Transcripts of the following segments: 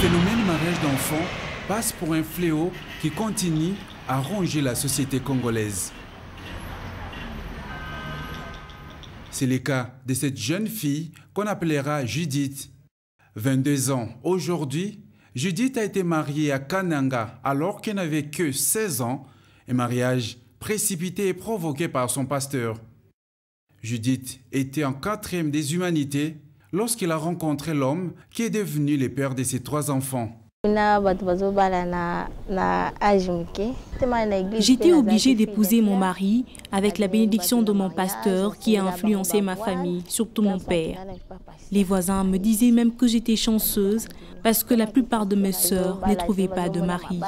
phénomène mariage d'enfants passe pour un fléau qui continue à ronger la société congolaise. C'est le cas de cette jeune fille qu'on appellera Judith. 22 ans aujourd'hui, Judith a été mariée à Kananga alors qu'elle n'avait que 16 ans, un mariage précipité et provoqué par son pasteur. Judith était en 4e des humanités lorsqu'il a rencontré l'homme qui est devenu le père de ses 3 enfants. J'étais obligée d'épouser mon mari avec la bénédiction de mon pasteur qui a influencé ma famille, surtout mon père. Les voisins me disaient même que j'étais chanceuse parce que la plupart de mes sœurs ne trouvaient pas de mari.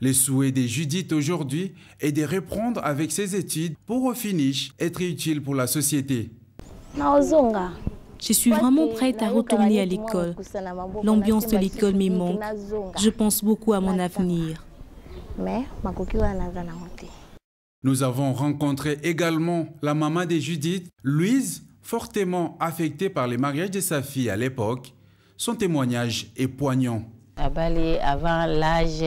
Le souhait de Judith aujourd'hui est de reprendre avec ses études pour au finish être utile pour la société. Je suis vraiment prête à retourner à l'école. L'ambiance de l'école me manque. Je pense beaucoup à mon avenir. Nous avons rencontré également la maman de Judith, Louise, fortement affectée par les mariages de sa fille à l'époque. Son témoignage est poignant. Avant l'âge,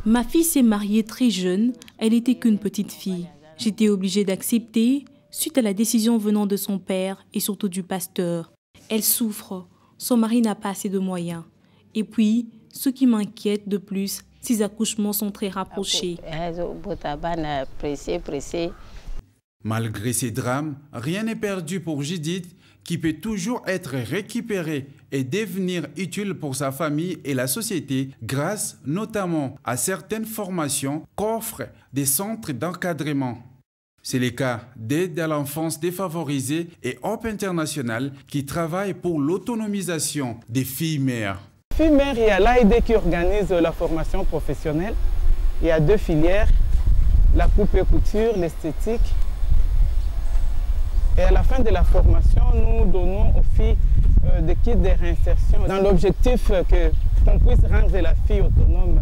ma fille s'est mariée très jeune. Elle n'était qu'une petite fille. J'étais obligée d'accepter suite à la décision venant de son père et surtout du pasteur. Elle souffre. Son mari n'a pas assez de moyens. Et puis, ce qui m'inquiète de plus, ses accouchements sont très rapprochés. Malgré ces drames, rien n'est perdu pour Judith, qui peut toujours être récupérée et devenir utile pour sa famille et la société grâce notamment à certaines formations qu'offrent des centres d'encadrement. C'est le cas d'Aide à l'enfance défavorisée et Hope International qui travaille pour l'autonomisation des filles mères. Filles mères, il y a l'AID qui organise la formation professionnelle. Il y a 2 filières, la coupe et couture, l'esthétique. Et à la fin de la formation, nous donnons aux filles des kits de réinsertion dans l'objectif qu'on puisse rendre la fille autonome.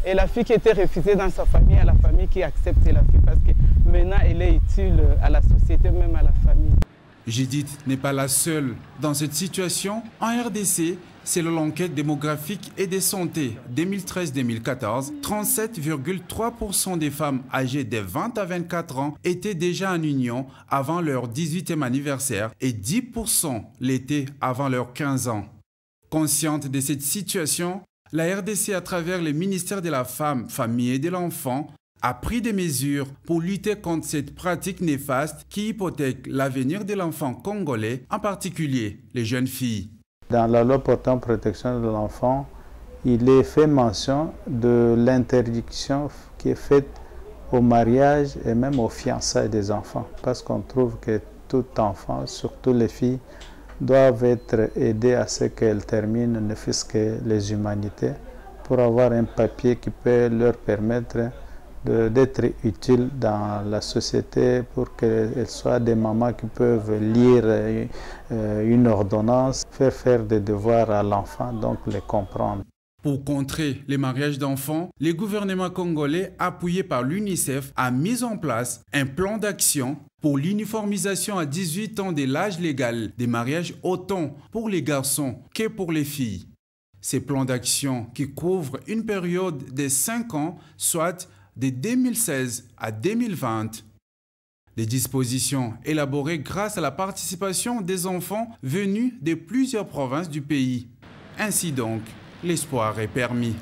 Et la fille qui était refusée dans sa famille, à la famille qui accepte la fille parce que maintenant elle est utile à la société, même à la famille. Judith n'est pas la seule dans cette situation. En RDC, selon l'enquête démographique et de santé 2013-2014, 37,3% des femmes âgées de 20 à 24 ans étaient déjà en union avant leur 18e anniversaire et 10% l'étaient avant leurs 15 ans. Consciente de cette situation, la RDC, à travers le ministère de la Femme, Famille et de l'Enfant, a pris des mesures pour lutter contre cette pratique néfaste qui hypothèque l'avenir de l'enfant congolais, en particulier les jeunes filles. Dans la loi portant protection de l'enfant, il est fait mention de l'interdiction qui est faite au mariage et même aux fiançailles des enfants, parce qu'on trouve que tout enfant, surtout les filles, doivent être aidées à ce qu'elles terminent ne fût-ce que les humanités pour avoir un papier qui peut leur permettre d'être utiles dans la société, pour qu'elles soient des mamans qui peuvent lire une ordonnance, faire des devoirs à l'enfant, donc les comprendre. Pour contrer les mariages d'enfants, le gouvernement congolais, appuyé par l'UNICEF, a mis en place un plan d'action pour l'uniformisation à 18 ans de l'âge légal des mariages autant pour les garçons que pour les filles. Ces plans d'action qui couvrent une période de 5 ans, soit de 2016 à 2020. Des dispositions élaborées grâce à la participation des enfants venus de plusieurs provinces du pays. Ainsi donc, l'espoir est permis.